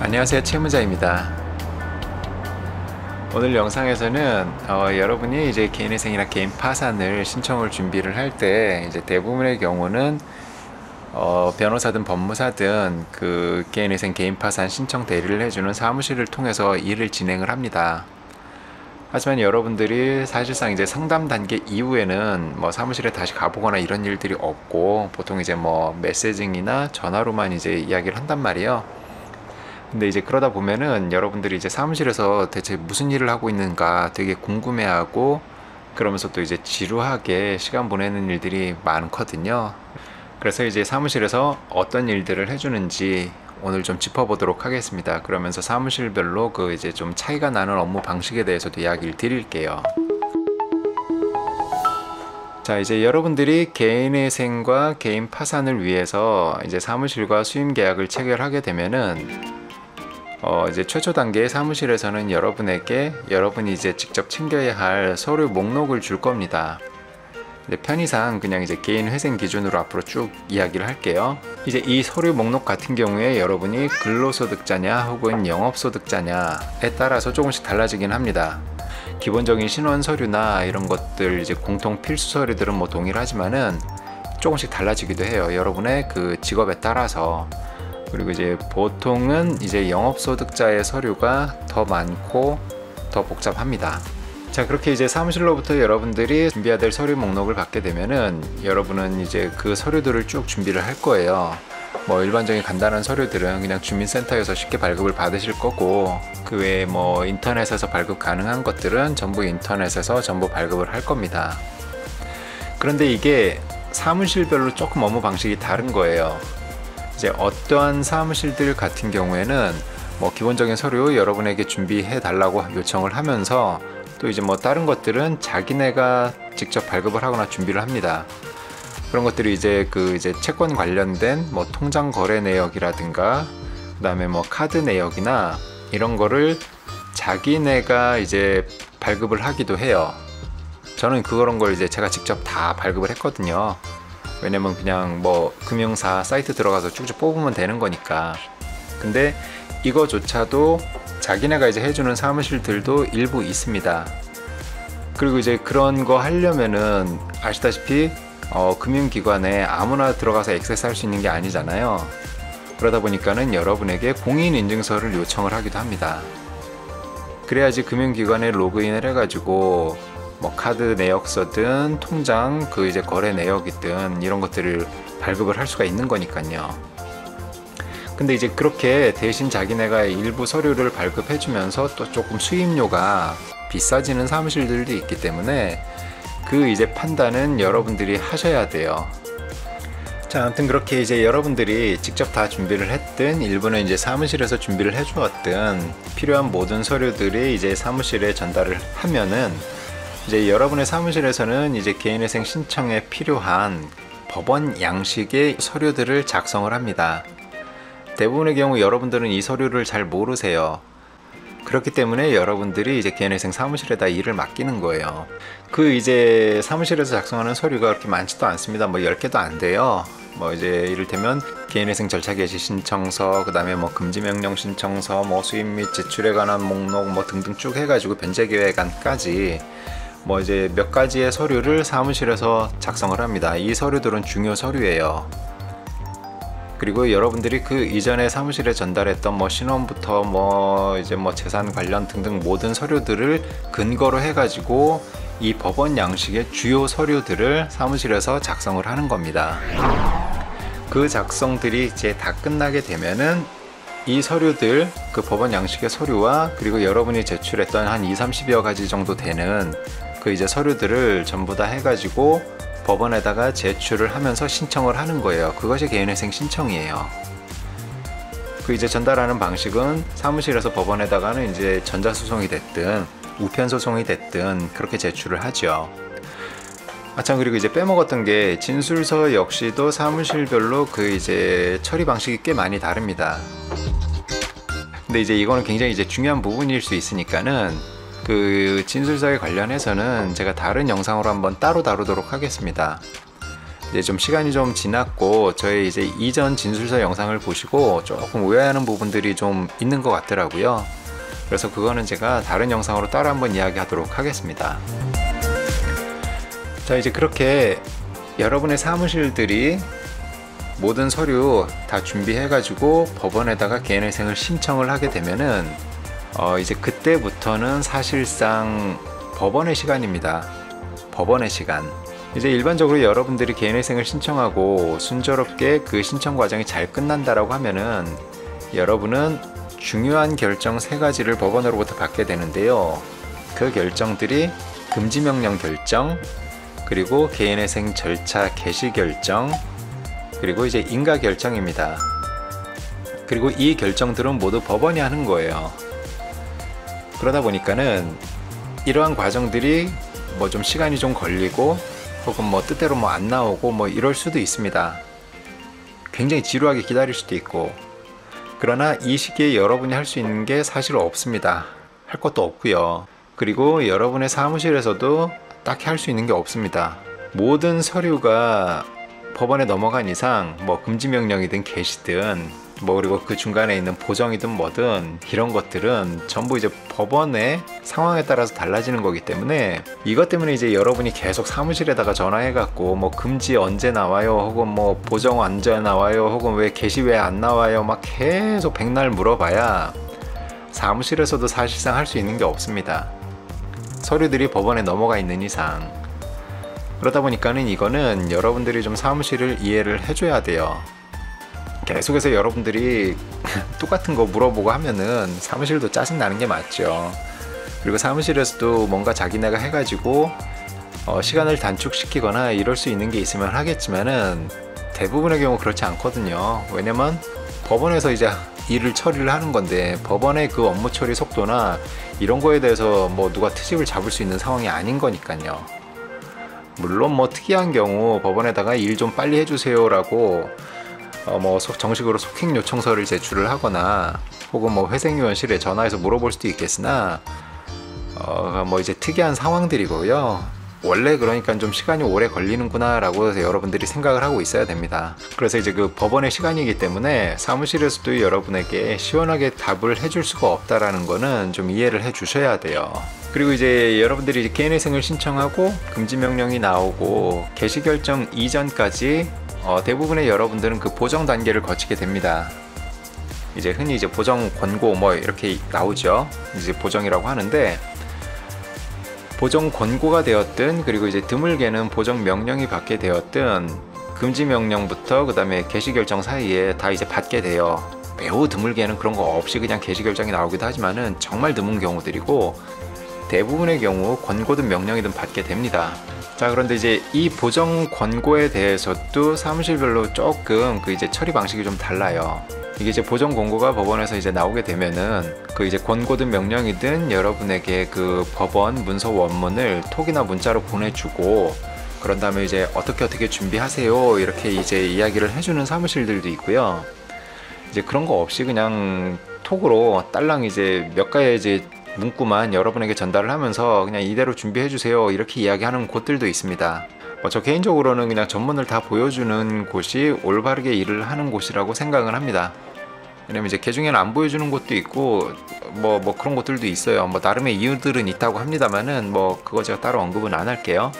안녕하세요, 채무자입니다. 오늘 영상에서는 여러분이 이제 개인회생이나 개인 파산을 신청을 준비를 할 때 이제 대부분의 경우는 변호사든 법무사든 그 개인회생 개인 파산 신청 대리를 해주는 사무실을 통해서 일을 진행을 합니다. 하지만 여러분들이 사실상 이제 상담 단계 이후에는 뭐 사무실에 다시 가보거나 이런 일들이 없고 보통 이제 뭐 메시징이나 전화로만 이제 이야기를 한단 말이에요. 근데 이제 그러다 보면은 여러분들이 이제 사무실에서 대체 무슨 일을 하고 있는가 되게 궁금해하고, 그러면서 또 이제 지루하게 시간 보내는 일들이 많거든요. 그래서 이제 사무실에서 어떤 일들을 해주는지 오늘 좀 짚어보도록 하겠습니다. 그러면서 사무실별로 그 이제 좀 차이가 나는 업무 방식에 대해서도 이야기를 드릴게요. 자, 이제 여러분들이 개인회생과 개인 파산을 위해서 이제 사무실과 수임 계약을 체결하게 되면은 이제 최초 단계의 사무실에서는 여러분이 이제 직접 챙겨야 할 서류 목록을 줄 겁니다. 편의상 그냥 이제 개인 회생 기준으로 앞으로 쭉 이야기를 할게요. 이제 이 서류 목록 같은 경우에 여러분이 근로소득자냐 혹은 영업소득자냐에 따라서 조금씩 달라지긴 합니다. 기본적인 신원 서류나 이런 것들, 이제 공통 필수 서류들은 뭐 동일하지만은 조금씩 달라지기도 해요. 여러분의 그 직업에 따라서. 그리고 이제 보통은 이제 영업소득자의 서류가 더 많고 더 복잡합니다. 자, 그렇게 이제 사무실로부터 여러분들이 준비해야 될 서류 목록을 받게 되면은 여러분은 이제 그 서류들을 쭉 준비를 할 거예요. 뭐 일반적인 간단한 서류들은 그냥 주민센터에서 쉽게 발급을 받으실 거고, 그 외에 뭐 인터넷에서 발급 가능한 것들은 전부 인터넷에서 전부 발급을 할 겁니다. 그런데 이게 사무실별로 조금 업무 방식이 다른 거예요. 이제 어떠한 사무실들 같은 경우에는 뭐 기본적인 서류 여러분에게 준비해 달라고 요청을 하면서, 또 이제 뭐 다른 것들은 자기네가 직접 발급을 하거나 준비를 합니다. 그런 것들이 이제 그 이제 채권 관련된 뭐 통장 거래 내역이라든가 그다음에 뭐 카드 내역이나 이런 거를 자기네가 이제 발급을 하기도 해요. 저는 그런 걸 이제 제가 직접 다 발급을 했거든요. 왜냐면 그냥 뭐 금융사 사이트 들어가서 쭉쭉 뽑으면 되는 거니까. 근데 이거조차도 자기네가 이제 해주는 사무실들도 일부 있습니다. 그리고 이제 그런 거 하려면은 아시다시피 금융기관에 아무나 들어가서 액세스할 수 있는 게 아니잖아요. 그러다 보니까는 여러분에게 공인인증서를 요청을 하기도 합니다. 그래야지 금융기관에 로그인을 해가지고 뭐 카드 내역서든 통장 그 이제 거래 내역이든 이런 것들을 발급을 할 수가 있는 거니까요. 근데 이제 그렇게 대신 자기네가 일부 서류를 발급해주면서 또 조금 수임료가 비싸지는 사무실들도 있기 때문에 그 이제 판단은 여러분들이 하셔야 돼요. 자, 아무튼 그렇게 이제 여러분들이 직접 다 준비를 했든 일부는 이제 사무실에서 준비를 해주었든 필요한 모든 서류들이 이제 사무실에 전달을 하면은 이제 여러분의 사무실에서는 이제 개인회생 신청에 필요한 법원 양식의 서류들을 작성을 합니다. 대부분의 경우 여러분들은 이 서류를 잘 모르세요. 그렇기 때문에 여러분들이 이제 개인회생 사무실에다 일을 맡기는 거예요. 그 이제 사무실에서 작성하는 서류가 그렇게 많지도 않습니다. 뭐 10개도 안 돼요. 뭐 이제 이를테면 개인회생 절차 개시 신청서, 그 다음에 뭐 금지명령 신청서, 뭐 수입 및 제출에 관한 목록 뭐 등등 쭉 해가지고 변제계획안까지 뭐 이제 몇 가지의 서류를 사무실에서 작성을 합니다. 이 서류들은 중요 서류예요. 그리고 여러분들이 그 이전에 사무실에 전달했던 뭐 신원부터 뭐 이제 뭐 재산 관련 등등 모든 서류들을 근거로 해가지고 이 법원 양식의 주요 서류들을 사무실에서 작성을 하는 겁니다. 그 작성들이 이제 다 끝나게 되면은 이 서류들, 그 법원 양식의 서류와 그리고 여러분이 제출했던 한 20-30여 가지 정도 되는 그 이제 서류들을 전부 다 해가지고 법원에다가 제출을 하면서 신청을 하는 거예요. 그것이 개인회생 신청이에요. 그 이제 전달하는 방식은 사무실에서 법원에다가는 이제 전자소송이 됐든 우편소송이 됐든 그렇게 제출을 하죠. 참, 그리고 이제 빼먹었던 게 진술서 역시도 사무실별로 그 이제 처리 방식이 꽤 많이 다릅니다. 근데 이제 이거는 굉장히 이제 중요한 부분일 수 있으니까는 그 진술서에 관련해서는 제가 다른 영상으로 한번 따로 다루도록 하겠습니다. 이제 좀 시간이 좀 지났고 저의 이제 이전 진술서 영상을 보시고 조금 오해하는 부분들이 좀 있는 것 같더라고요. 그래서 그거는 제가 다른 영상으로 따로 한번 이야기하도록 하겠습니다. 자, 이제 그렇게 여러분의 사무실들이 모든 서류 다 준비해 가지고 법원에다가 개인회생을 신청을 하게 되면은 이제 그때부터는 사실상 법원의 시간입니다. 법원의 시간. 이제 일반적으로 여러분들이 개인회생을 신청하고 순조롭게 그 신청 과정이 잘 끝난다라고 하면은 여러분은 중요한 결정 3가지를 법원으로부터 받게 되는데요. 그 결정들이 금지명령 결정, 그리고 개인회생 절차 개시 결정, 그리고 이제 인가 결정입니다. 그리고 이 결정들은 모두 법원이 하는 거예요. 그러다 보니까는 이러한 과정들이 뭐 좀 시간이 좀 걸리고 혹은 뭐 뜻대로 뭐 안 나오고 뭐 이럴 수도 있습니다. 굉장히 지루하게 기다릴 수도 있고. 그러나 이 시기에 여러분이 할 수 있는 게 사실 없습니다. 할 것도 없고요. 그리고 여러분의 사무실에서도 딱히 할 수 있는 게 없습니다. 모든 서류가 법원에 넘어간 이상 뭐 금지명령이든 개시든 뭐 그리고 그 중간에 있는 보정이든 뭐든 이런 것들은 전부 이제 법원의 상황에 따라서 달라지는 거기 때문에 이것 때문에 이제 여러분이 계속 사무실에다가 전화해 갖고 뭐 금지 언제 나와요, 혹은 뭐 보정 언제 나와요, 혹은 왜 개시 왜 안 나와요, 막 계속 백날 물어봐야 사무실에서도 사실상 할 수 있는 게 없습니다. 서류들이 법원에 넘어가 있는 이상. 그러다 보니까는 이거는 여러분들이 좀 사무실을 이해를 해줘야 돼요. 계속해서 여러분들이 똑같은 거 물어보고 하면은 사무실도 짜증나는 게 맞죠. 그리고 사무실에서도 뭔가 자기네가 해가지고 시간을 단축시키거나 이럴 수 있는 게 있으면 하겠지만은 대부분의 경우 그렇지 않거든요. 왜냐면 법원에서 이제 일을 처리를 하는 건데 법원의 그 업무 처리 속도나 이런 거에 대해서 뭐 누가 트집을 잡을 수 있는 상황이 아닌 거니까요. 물론 뭐 특이한 경우 법원에다가 일 좀 빨리 해주세요 라고 뭐 정식으로 속행 요청서를 제출을 하거나 혹은 뭐 회생위원실에 전화해서 물어볼 수도 있겠으나 뭐 이제 특이한 상황들이고요. 원래 그러니까 좀 시간이 오래 걸리는구나 라고 여러분들이 생각을 하고 있어야 됩니다. 그래서 이제 그 법원의 시간이기 때문에 사무실에서도 여러분에게 시원하게 답을 해줄 수가 없다라는 거는 좀 이해를 해 주셔야 돼요. 그리고 이제 여러분들이 개인회생을 신청하고 금지명령이 나오고 개시결정 이전까지 대부분의 여러분들은 그 보정 단계를 거치게 됩니다. 이제 흔히 이제 보정 권고 뭐 이렇게 나오죠. 이제 보정이라고 하는데 보정 권고가 되었든 그리고 이제 드물게는 보정 명령이 받게 되었든 금지 명령부터 그 다음에 개시 결정 사이에 다 이제 받게 돼요. 매우 드물게는 그런 거 없이 그냥 개시 결정이 나오기도 하지만은 정말 드문 경우들이고 대부분의 경우 권고든 명령이든 받게 됩니다. 자, 그런데 이제 이 보정 권고에 대해서도 사무실별로 조금 그 이제 처리 방식이 좀 달라요. 이게 이제 보정 권고가 법원에서 이제 나오게 되면은 그 이제 권고든 명령이든 여러분에게 그 법원 문서 원문을 톡이나 문자로 보내주고 그런 다음에 이제 어떻게 준비하세요 이렇게 이제 이야기를 해주는 사무실들도 있고요. 이제 그런 거 없이 그냥 톡으로 딸랑 이제 몇 가지 이제 문구만 여러분에게 전달을 하면서 그냥 이대로 준비해 주세요 이렇게 이야기하는 곳들도 있습니다. 저 개인적으로는 그냥 전문을 다 보여주는 곳이 올바르게 일을 하는 곳이라고 생각을 합니다. 왜냐면 이제 개중에는 안 보여주는 곳도 있고 뭐 그런 곳들도 있어요. 뭐 나름의 이유들은 있다고 합니다만은 뭐 그거 제가 따로 언급은 안 할게요.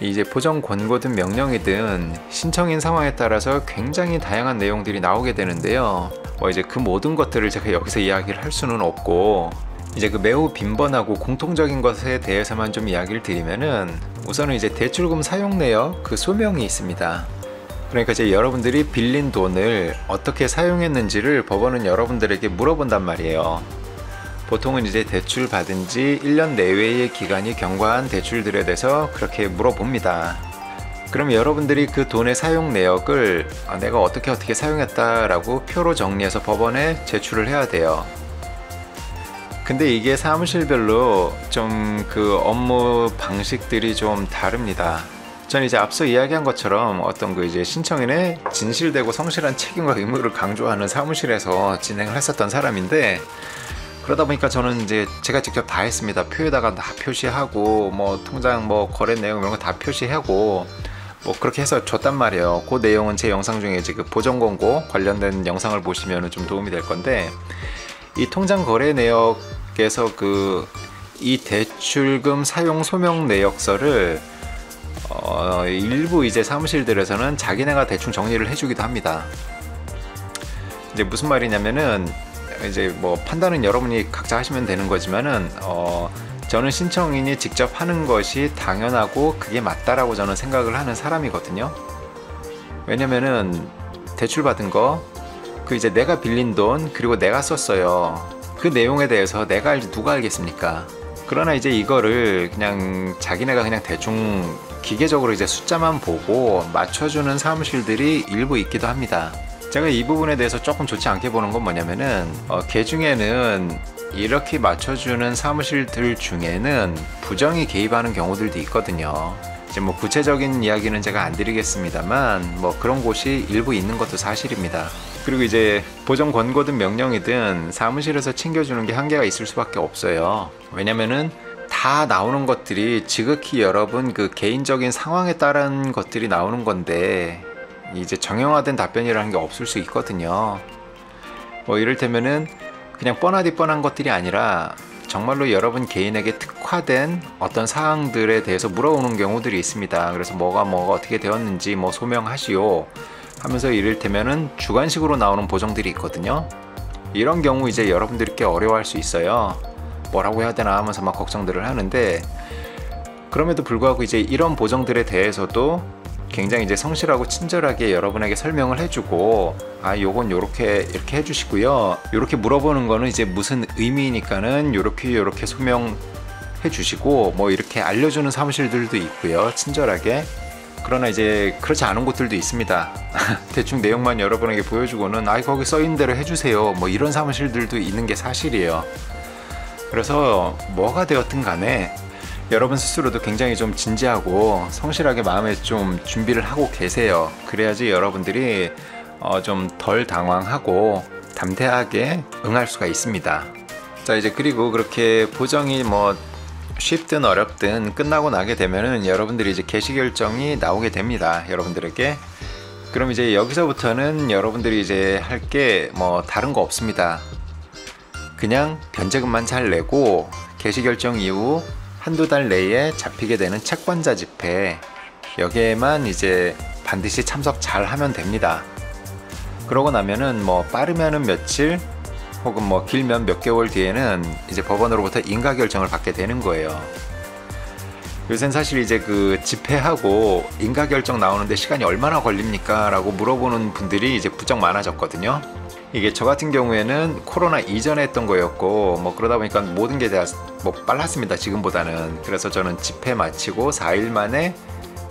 이제 보정 권고든 명령이든 신청인 상황에 따라서 굉장히 다양한 내용들이 나오게 되는데요. 이제 그 모든 것들을 제가 여기서 이야기를 할 수는 없고 이제 그 매우 빈번하고 공통적인 것에 대해서만 좀 이야기를 드리면은 우선은 이제 대출금 사용 내역 그 소명이 있습니다. 그러니까 이제 여러분들이 빌린 돈을 어떻게 사용했는지를 법원은 여러분들에게 물어본단 말이에요. 보통은 이제 대출 받은 지 1년 내외의 기간이 경과한 대출들에 대해서 그렇게 물어봅니다. 그럼 여러분들이 그 돈의 사용 내역을 내가 어떻게 사용했다라고 표로 정리해서 법원에 제출을 해야 돼요. 근데 이게 사무실별로 좀 그 업무 방식들이 좀 다릅니다. 저는 이제 앞서 이야기한 것처럼 어떤 그 이제 신청인의 진실되고 성실한 책임과 의무를 강조하는 사무실에서 진행을 했었던 사람인데 그러다 보니까 저는 이제 제가 직접 다 했습니다. 표에다가 다 표시하고 뭐 통장 뭐 거래 내용 이런 거 다 표시하고 뭐 그렇게 해서 줬단 말이에요. 그 내용은 제 영상 중에 이제 그 보정 권고 관련된 영상을 보시면 좀 도움이 될 건데, 이 통장 거래 내역에서 이 대출금 사용 소명 내역서를 일부 이제 사무실들에서는 자기네가 대충 정리를 해주기도 합니다. 이제 무슨 말이냐면은, 이제 뭐 판단은 여러분이 각자 하시면 되는 거지만은 저는 신청인이 직접 하는 것이 당연하고 그게 맞다라고 저는 생각을 하는 사람이거든요. 왜냐면은 대출 받은 거, 이제 내가 빌린 돈, 그리고 내가 썼어요. 그 내용에 대해서 내가 알지 누가 알겠습니까? 그러나 이제 이거를 그냥 자기네가 그냥 대충 기계적으로 이제 숫자만 보고 맞춰주는 사무실들이 일부 있기도 합니다. 제가 이 부분에 대해서 조금 좋지 않게 보는 건 뭐냐면은, 개 중에는 이렇게 맞춰주는 사무실들 중에는 부정이 개입하는 경우들도 있거든요. 이제 뭐 구체적인 이야기는 제가 안 드리겠습니다만, 뭐 그런 곳이 일부 있는 것도 사실입니다. 그리고 이제 보정 권고든 명령이든 사무실에서 챙겨주는 게 한계가 있을 수밖에 없어요. 왜냐면은 다 나오는 것들이 지극히 여러분 그 개인적인 상황에 따른 것들이 나오는 건데, 이제 정형화된 답변이라는 게 없을 수 있거든요. 뭐 이를테면은 그냥 뻔하디 뻔한 것들이 아니라 정말로 여러분 개인에게 특화된 어떤 사항들에 대해서 물어오는 경우들이 있습니다. 그래서 뭐가 어떻게 되었는지 뭐 소명하시오 하면서 이를테면은 주관식으로 나오는 보정들이 있거든요. 이런 경우 이제 여러분들이 꽤 어려워할 수 있어요. 뭐라고 해야 되나 하면서 막 걱정들을 하는데, 그럼에도 불구하고 이제 이런 보정들에 대해서도 굉장히 이제 성실하고 친절하게 여러분에게 설명을 해주고, 요건 이렇게 해주시고요, 이렇게 물어보는 거는 이제 무슨 의미니까는 이렇게 소명해 주시고, 뭐 이렇게 알려주는 사무실들도 있고요, 친절하게. 그러나 이제 그렇지 않은 곳들도 있습니다. 대충 내용만 여러분에게 보여주고는 거기 써있는 대로 해주세요, 뭐 이런 사무실들도 있는 게 사실이에요. 그래서 뭐가 되었든 간에 여러분 스스로도 굉장히 좀 진지하고 성실하게 마음에 좀 준비를 하고 계세요. 그래야지 여러분들이 좀 덜 당황하고 담대하게 응할 수가 있습니다. 자, 이제 그리고 그렇게 보정이 뭐 쉽든 어렵든 끝나고 나게 되면은 여러분들이 이제 개시 결정이 나오게 됩니다, 여러분들에게. 그럼 이제 여기서부터는 여러분들이 이제 할 게 뭐 다른 거 없습니다. 그냥 변제금만 잘 내고 개시 결정 이후 한두 달 내에 잡히게 되는 채권자 집회, 여기에만 이제 반드시 참석 잘 하면 됩니다. 그러고 나면은 뭐 빠르면은 며칠 혹은 뭐 길면 몇 개월 뒤에는 이제 법원으로부터 인가 결정을 받게 되는 거예요. 요새는 사실 이제 그 집회하고 인가 결정 나오는데 시간이 얼마나 걸립니까? 라고 물어보는 분들이 이제 부쩍 많아졌거든요. 이게 저 같은 경우에는 코로나 이전에 했던 거였고, 뭐 그러다 보니까 모든 게 다 뭐 빨랐습니다, 지금보다는. 그래서 저는 집회 마치고 4일 만에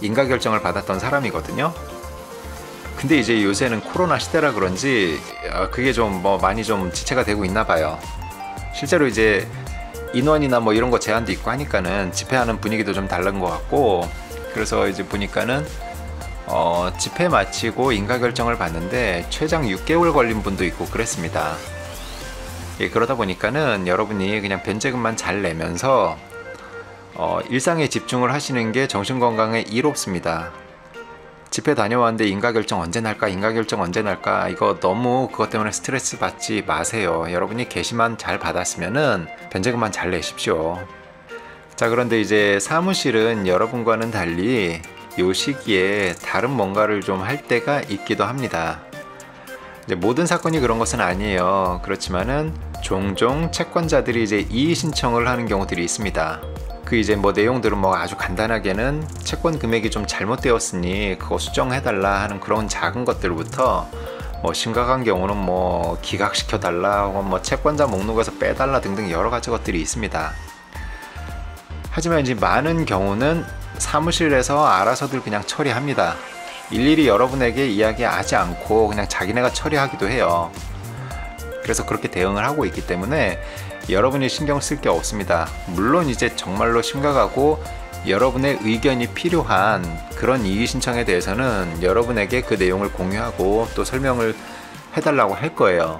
인가 결정을 받았던 사람이거든요. 근데 이제 요새는 코로나 시대라 그런지 그게 좀 뭐 많이 좀 지체가 되고 있나 봐요. 실제로 이제 인원이나 뭐 이런 거 제한도 있고 하니까는 집회하는 분위기도 좀 다른 것 같고, 그래서 이제 보니까는 집회 마치고 인가 결정을 받는데 최장 6개월 걸린 분도 있고 그랬습니다. 예, 그러다 보니까는 여러분이 그냥 변제금만 잘 내면서 일상에 집중을 하시는 게 정신건강에 이롭습니다. 집회 다녀왔는데 인가 결정 언제 날까, 이거 너무 그것 때문에 스트레스 받지 마세요. 여러분이 게시만 잘 받았으면은 변제금만 잘 내십시오. 자, 그런데 이제 사무실은 여러분과는 달리 요 시기에 다른 뭔가를 좀 할 때가 있기도 합니다. 이제 모든 사건이 그런 것은 아니에요. 그렇지만은 종종 채권자들이 이제 이의 신청을 하는 경우들이 있습니다. 그 이제 뭐 내용들은 뭐 아주 간단하게는 채권 금액이 좀 잘못되었으니 그거 수정해달라 하는 그런 작은 것들부터, 뭐 심각한 경우는 뭐 기각시켜달라 혹은 뭐 채권자 목록에서 빼달라 등등 여러 가지 것들이 있습니다. 하지만 이제 많은 경우는 사무실에서 알아서들 그냥 처리합니다. 일일이 여러분에게 이야기하지 않고 그냥 자기네가 처리하기도 해요. 그래서 그렇게 대응을 하고 있기 때문에 여러분이 신경 쓸 게 없습니다. 물론 이제 정말로 심각하고 여러분의 의견이 필요한 그런 이의 신청에 대해서는 여러분에게 그 내용을 공유하고 또 설명을 해달라고 할 거예요.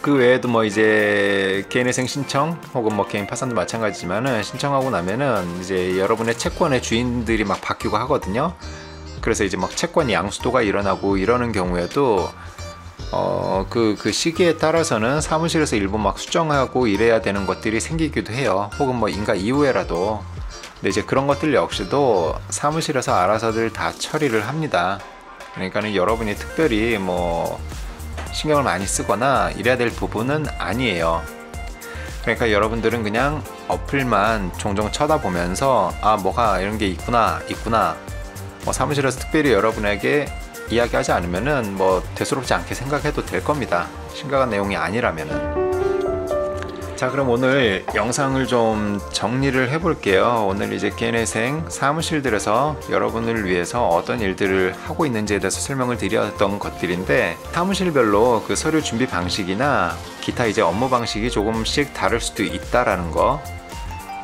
그 외에도 뭐 이제 개인회생 신청 혹은 뭐 개인 파산도 마찬가지지만은 신청하고 나면은 이제 여러분의 채권의 주인들이 막 바뀌고 하거든요. 그래서 이제 막 채권 양수도가 일어나고 이러는 경우에도 그 시기에 따라서는 사무실에서 일부 막 수정하고 이래야 되는 것들이 생기기도 해요. 혹은 뭐 인가 이후에라도. 근데 이제 그런 것들 역시도 사무실에서 알아서들 다 처리를 합니다. 그러니까는 여러분이 특별히 뭐 신경을 많이 쓰거나 이래야 될 부분은 아니에요. 그러니까 여러분들은 그냥 어플만 종종 쳐다보면서 아, 뭐가 이런 게 있구나 뭐 사무실에서 특별히 여러분에게 이야기하지 않으면은 뭐 대수롭지 않게 생각해도 될 겁니다. 심각한 내용이 아니라면은. 자, 그럼 오늘 영상을 좀 정리를 해 볼게요. 오늘 이제 개인회생 사무실들에서 여러분을 위해서 어떤 일들을 하고 있는지에 대해서 설명을 드렸던 것들인데, 사무실별로 그 서류 준비 방식이나 기타 이제 업무 방식이 조금씩 다를 수도 있다라는 거.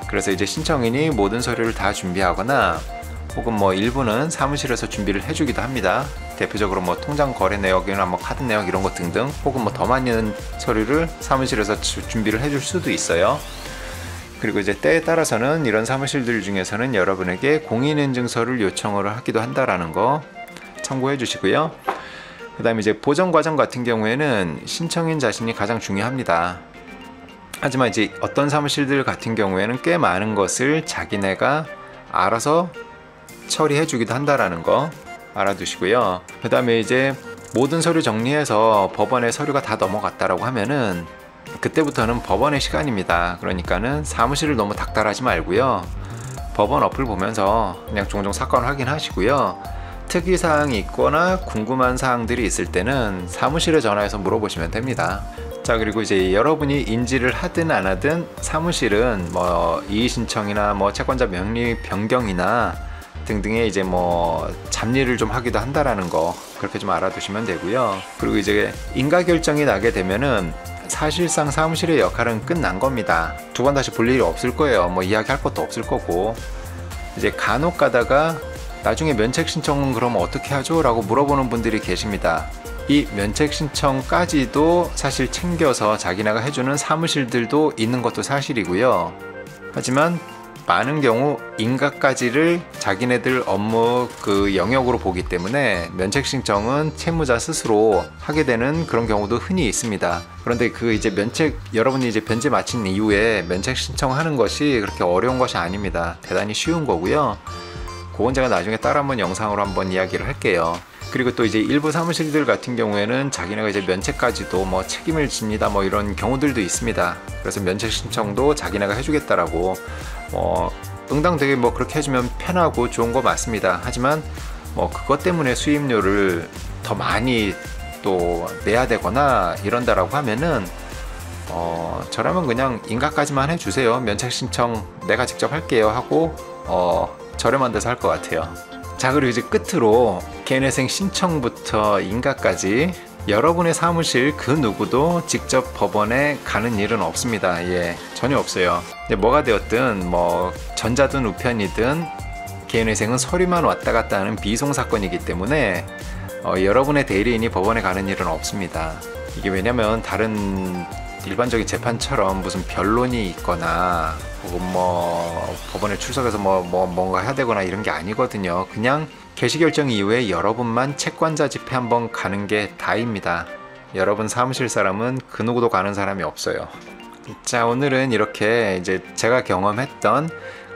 그래서 이제 신청인이 모든 서류를 다 준비하거나 혹은 뭐 일부는 사무실에서 준비를 해주기도 합니다. 대표적으로 뭐 통장 거래 내역이나 뭐 카드 내역 이런 것 등등, 혹은 뭐 더 많은 서류를 사무실에서 준비를 해줄 수도 있어요. 그리고 이제 때에 따라서는 이런 사무실들 중에서는 여러분에게 공인인증서를 요청을 하기도 한다라는 거 참고해 주시고요. 그 다음에 이제 보정 과정 같은 경우에는 신청인 자신이 가장 중요합니다. 하지만 이제 어떤 사무실들 같은 경우에는 꽤 많은 것을 자기네가 알아서 처리해 주기도 한다라는 거 알아두시고요. 그 다음에 이제 모든 서류 정리해서 법원에 서류가 다 넘어갔다라고 하면은 그때부터는 법원의 시간입니다. 그러니까는 사무실을 너무 닥달하지 말고요. 법원 어플 보면서 그냥 종종 사건 확인하시고요. 특이사항이 있거나 궁금한 사항들이 있을 때는 사무실에 전화해서 물어보시면 됩니다. 자, 그리고 이제 여러분이 인지를 하든 안 하든 사무실은 뭐 이의신청이나 뭐 채권자 명의 변경이나 등등의 이제 뭐 잡일을 좀 하기도 한다라는 거 그렇게 좀 알아두시면 되고요. 그리고 이제 인가 결정이 나게 되면은 사실상 사무실의 역할은 끝난 겁니다. 두 번 다시 볼 일이 없을 거예요. 뭐 이야기할 것도 없을 거고. 이제 간혹 가다가 나중에 면책 신청은 그럼 어떻게 하죠? 라고 물어보는 분들이 계십니다. 이 면책 신청까지도 사실 챙겨서 자기네가 해주는 사무실들도 있는 것도 사실이고요. 하지만 많은 경우 인가까지를 자기네들 업무 그 영역으로 보기 때문에 면책 신청은 채무자 스스로 하게 되는 그런 경우도 흔히 있습니다. 그런데 그 이제 여러분이 이제 변제 마친 이후에 면책 신청하는 것이 그렇게 어려운 것이 아닙니다. 대단히 쉬운 거고요. 그건 제가 나중에 따로 한번 영상으로 한번 이야기를 할게요. 그리고 또 이제 일부 사무실들 같은 경우에는 자기네가 이제 면책까지도 뭐 책임을 집니다 뭐 이런 경우들도 있습니다. 그래서 면책 신청도 자기네가 해주겠다라고 응당되게 뭐 그렇게 해주면 편하고 좋은 거 맞습니다. 하지만 뭐 그것 때문에 수임료를 더 많이 또 내야 되거나 이런다라고 하면은 저라면 그냥 인가까지만 해주세요. 면책 신청 내가 직접 할게요 하고 저렴한 데서 할 것 같아요. 자, 그리고 이제 끝으로 개인회생 신청부터 인가까지 여러분의 사무실 그 누구도 직접 법원에 가는 일은 없습니다. 예, 전혀 없어요. 뭐가 되었든 뭐 전자든 우편이든 개인회생은 서류만 왔다 갔다 하는 비송 사건이기 때문에 여러분의 대리인이 법원에 가는 일은 없습니다. 이게 왜냐면 다른 일반적인 재판처럼 무슨 변론이 있거나 혹은 뭐 법원에 출석해서 뭔가 해야 되거나 이런 게 아니거든요. 그냥 개시 결정 이후에 여러분만 채권자 집회 한번 가는 게 다입니다. 여러분 사무실 사람은 그 누구도 가는 사람이 없어요. 자, 오늘은 이렇게 이제 제가 경험했던,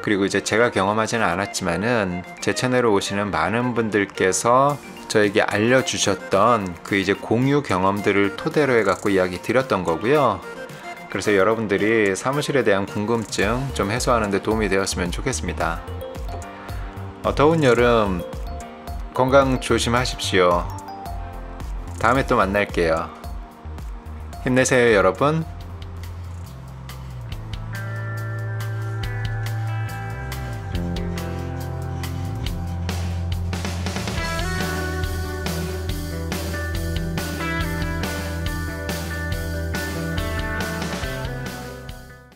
그리고 이제 제가 경험하지는 않았지만은 제 채널에 오시는 많은 분들께서 저에게 알려주셨던 그 이제 공유 경험들을 토대로 해갖고 이야기 드렸던 거고요. 그래서 여러분들이 사무실에 대한 궁금증 좀 해소하는 데 도움이 되었으면 좋겠습니다. 더운 여름 건강 조심하십시오. 다음에 또 만날게요. 힘내세요, 여러분.